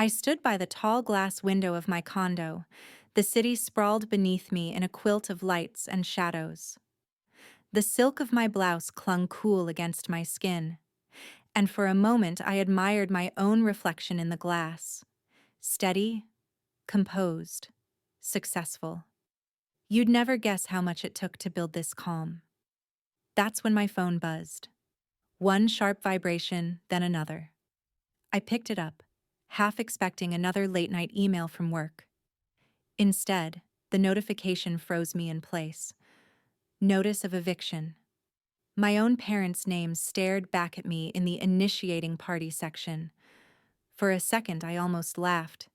I stood by the tall glass window of my condo. The city sprawled beneath me in a quilt of lights and shadows. The silk of my blouse clung cool against my skin, and for a moment I admired my own reflection in the glass. Steady, composed, successful. You'd never guess how much it took to build this calm. That's when my phone buzzed. One sharp vibration, then another. I picked it up, half expecting another late-night email from work. Instead, the notification froze me in place. Notice of eviction. My own parents' names stared back at me in the initiating party section. For a second, I almost laughed.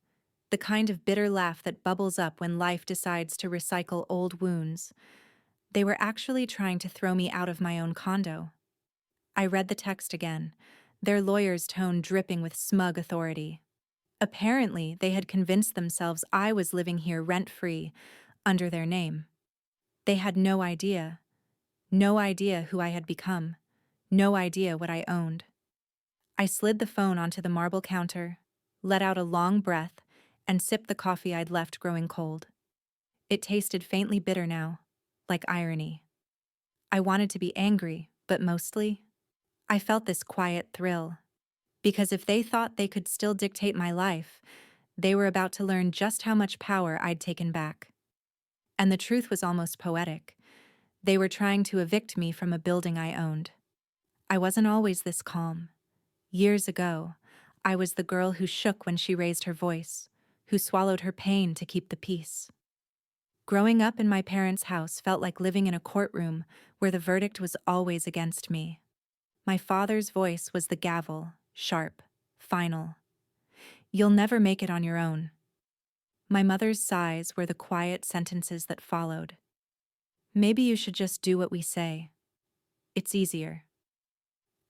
The kind of bitter laugh that bubbles up when life decides to recycle old wounds. They were actually trying to throw me out of my own condo. I read the text again, their lawyer's tone dripping with smug authority. Apparently, they had convinced themselves I was living here rent-free, under their name. They had no idea. No idea who I had become. No idea what I owned. I slid the phone onto the marble counter, let out a long breath, and sipped the coffee I'd left growing cold. It tasted faintly bitter now, like irony. I wanted to be angry, but mostly, I felt this quiet thrill. Because if they thought they could still dictate my life, they were about to learn just how much power I'd taken back. And the truth was almost poetic. They were trying to evict me from a building I owned. I wasn't always this calm. Years ago, I was the girl who shook when she raised her voice, who swallowed her pain to keep the peace. Growing up in my parents' house felt like living in a courtroom where the verdict was always against me. My father's voice was the gavel, sharp, final. You'll never make it on your own. My mother's sighs were the quiet sentences that followed. Maybe you should just do what we say. It's easier.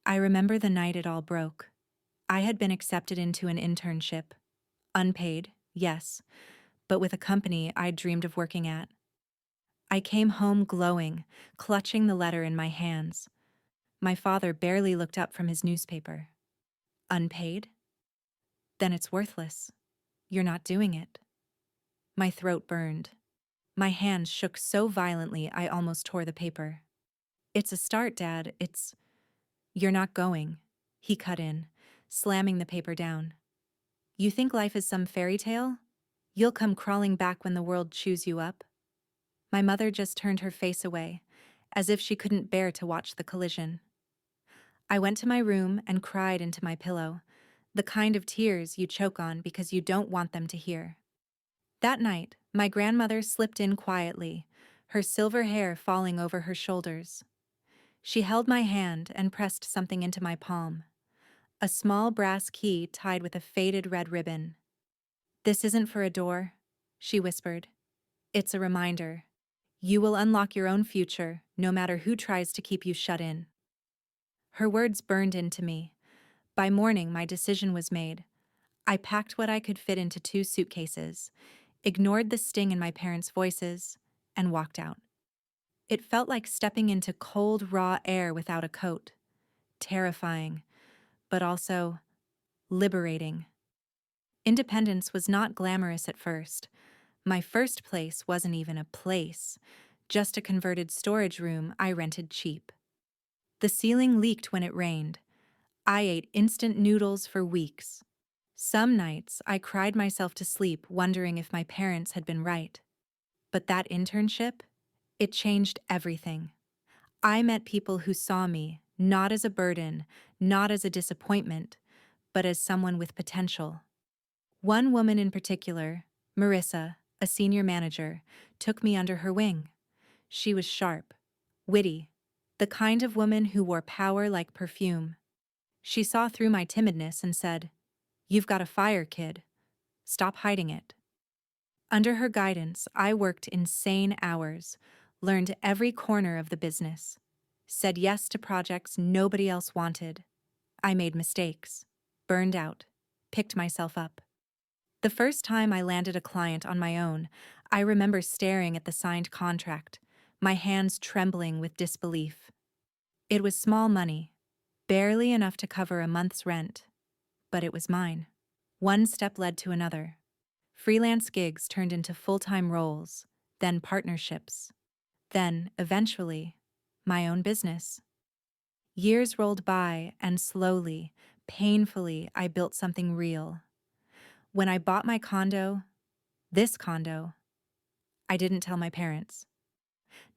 I remember the night it all broke. I had been accepted into an internship. Unpaid, yes, but with a company I'd dreamed of working at. I came home glowing, clutching the letter in my hands. My father barely looked up from his newspaper. Unpaid? Then it's worthless. You're not doing it. My throat burned. My hands shook so violently I almost tore the paper. It's a start, Dad. You're not going, he cut in, slamming the paper down. You think life is some fairy tale? You'll come crawling back when the world chews you up? My mother just turned her face away, as if she couldn't bear to watch the collision. I went to my room and cried into my pillow, the kind of tears you choke on because you don't want them to hear. That night, my grandmother slipped in quietly, her silver hair falling over her shoulders. She held my hand and pressed something into my palm. A small brass key tied with a faded red ribbon. This isn't for a door, she whispered. It's a reminder. You will unlock your own future, no matter who tries to keep you shut in. Her words burned into me. By morning, my decision was made. I packed what I could fit into 2 suitcases, ignored the sting in my parents' voices, and walked out. It felt like stepping into cold, raw air without a coat. Terrifying, but also liberating. Independence was not glamorous at first. My first place wasn't even a place, just a converted storage room I rented cheap. The ceiling leaked when it rained. I ate instant noodles for weeks. Some nights, I cried myself to sleep wondering if my parents had been right. But that internship? It changed everything. I met people who saw me, not as a burden, not as a disappointment, but as someone with potential. One woman in particular, Marissa, a senior manager, took me under her wing. She was sharp, witty, the kind of woman who wore power like perfume. She saw through my timidness and said, "You've got a fire, kid. Stop hiding it." Under her guidance, I worked insane hours, learned every corner of the business, said yes to projects nobody else wanted. I made mistakes, burned out, picked myself up. The first time I landed a client on my own, I remember staring at the signed contract, my hands trembling with disbelief. It was small money, barely enough to cover a month's rent, but it was mine. One step led to another. Freelance gigs turned into full-time roles, then partnerships, then, eventually, my own business. Years rolled by, and slowly, painfully, I built something real. When I bought my condo, this condo, I didn't tell my parents.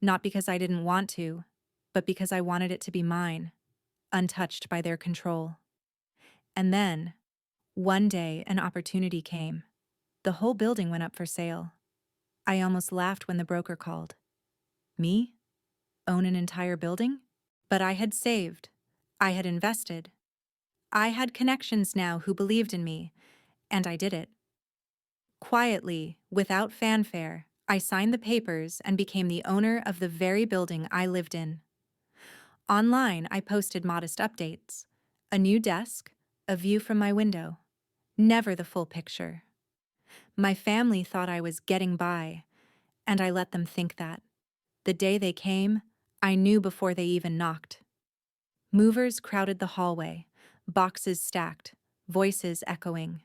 Not because I didn't want to, but because I wanted it to be mine, untouched by their control. And then, one day, an opportunity came. The whole building went up for sale. I almost laughed when the broker called. Me? Own an entire building? But I had saved. I had invested. I had connections now who believed in me, and I did it. Quietly, without fanfare, I signed the papers and became the owner of the very building I lived in. Online, I posted modest updates. A new desk, a view from my window. Never the full picture. My family thought I was getting by, and I let them think that. The day they came, I knew before they even knocked. Movers crowded the hallway, boxes stacked, voices echoing.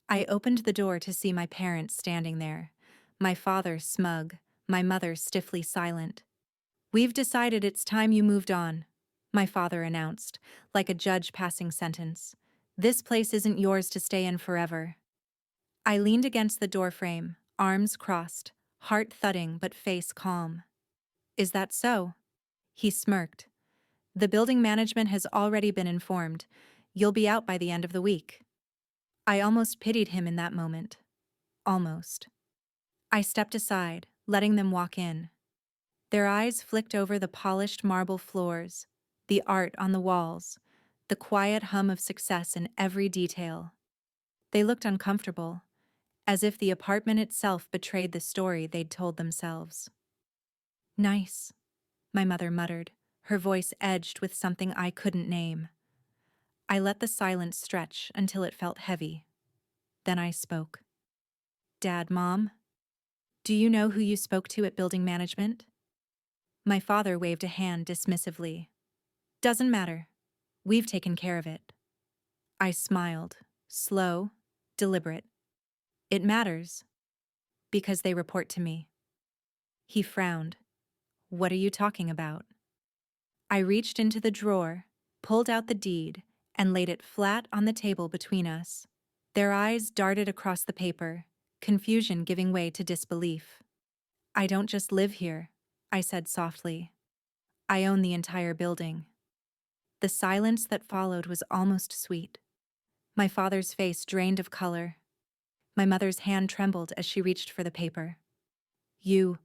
I opened the door to see my parents standing there, my father smug, my mother stiffly silent. "We've decided it's time you moved on," my father announced, like a judge passing sentence. "This place isn't yours to stay in forever." I leaned against the doorframe, arms crossed, heart thudding but face calm. "Is that so?" He smirked. "The building management has already been informed. You'll be out by the end of the week." I almost pitied him in that moment. Almost. I stepped aside, letting them walk in. Their eyes flicked over the polished marble floors, the art on the walls, the quiet hum of success in every detail. They looked uncomfortable, as if the apartment itself betrayed the story they'd told themselves. "Nice," my mother muttered, her voice edged with something I couldn't name. I let the silence stretch until it felt heavy. Then I spoke. "Dad, Mom, do you know who you spoke to at building management?" My father waved a hand dismissively. "Doesn't matter. We've taken care of it." I smiled, slow, deliberate. "It matters, because they report to me." He frowned. "What are you talking about?" I reached into the drawer, pulled out the deed, and laid it flat on the table between us. Their eyes darted across the paper, confusion giving way to disbelief. "I don't just live here," I said softly. "I own the entire building." The silence that followed was almost sweet. My father's face drained of color. My mother's hand trembled as she reached for the paper. "You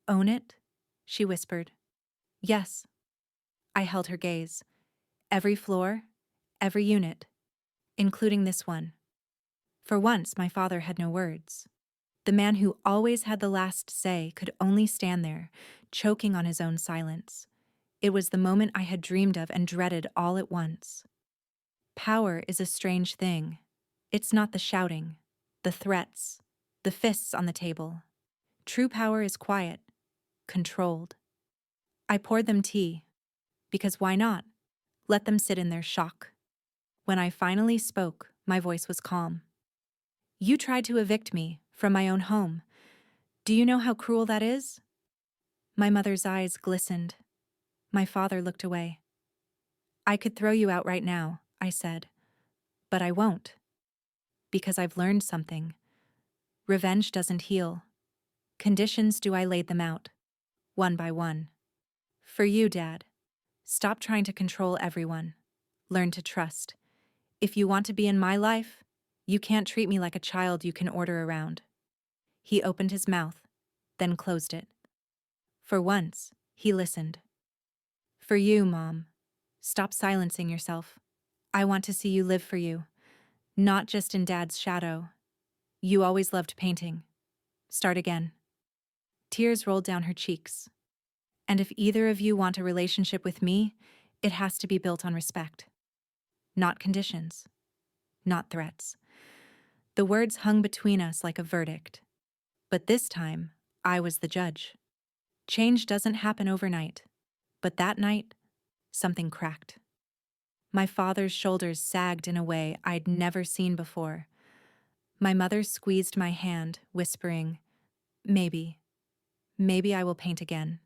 own it?" she whispered. "Yes." I held her gaze. "Every floor, every unit, including this one." For once, my father had no words. The man who always had the last say could only stand there, choking on his own silence. It was the moment I had dreamed of and dreaded all at once. Power is a strange thing. It's not the shouting, the threats, the fists on the table. True power is quiet, controlled. I poured them tea, because why not? Let them sit in their shock. When I finally spoke, my voice was calm. "You tried to evict me from my own home. Do you know how cruel that is?" My mother's eyes glistened. My father looked away. "I could throw you out right now," I said. "But I won't. Because I've learned something. Revenge doesn't heal. Conditions do. I laid them out. One by one. For you, Dad. Stop trying to control everyone. Learn to trust. If you want to be in my life, you can't treat me like a child you can order around." He opened his mouth, then closed it. For once, he listened. "For you, Mom. Stop silencing yourself. I want to see you live for you. Not just in Dad's shadow. You always loved painting. Start again." Tears rolled down her cheeks. "And if either of you want a relationship with me, it has to be built on respect. Not conditions. Not threats." The words hung between us like a verdict. But this time, I was the judge. Change doesn't happen overnight. But that night, something cracked. My father's shoulders sagged in a way I'd never seen before. My mother squeezed my hand, whispering, "Maybe, maybe I will paint again."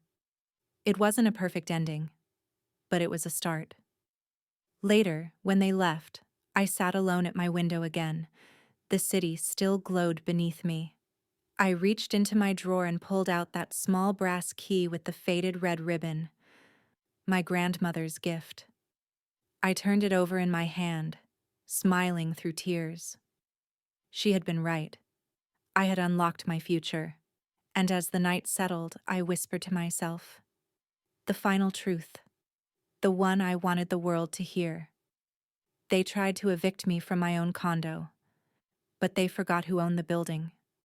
It wasn't a perfect ending, but it was a start. Later, when they left, I sat alone at my window again. The city still glowed beneath me. I reached into my drawer and pulled out that small brass key with the faded red ribbon, my grandmother's gift. I turned it over in my hand, smiling through tears. She had been right. I had unlocked my future. And as the night settled, I whispered to myself, the final truth, the one I wanted the world to hear. They tried to evict me from my own condo, but they forgot who owned the building.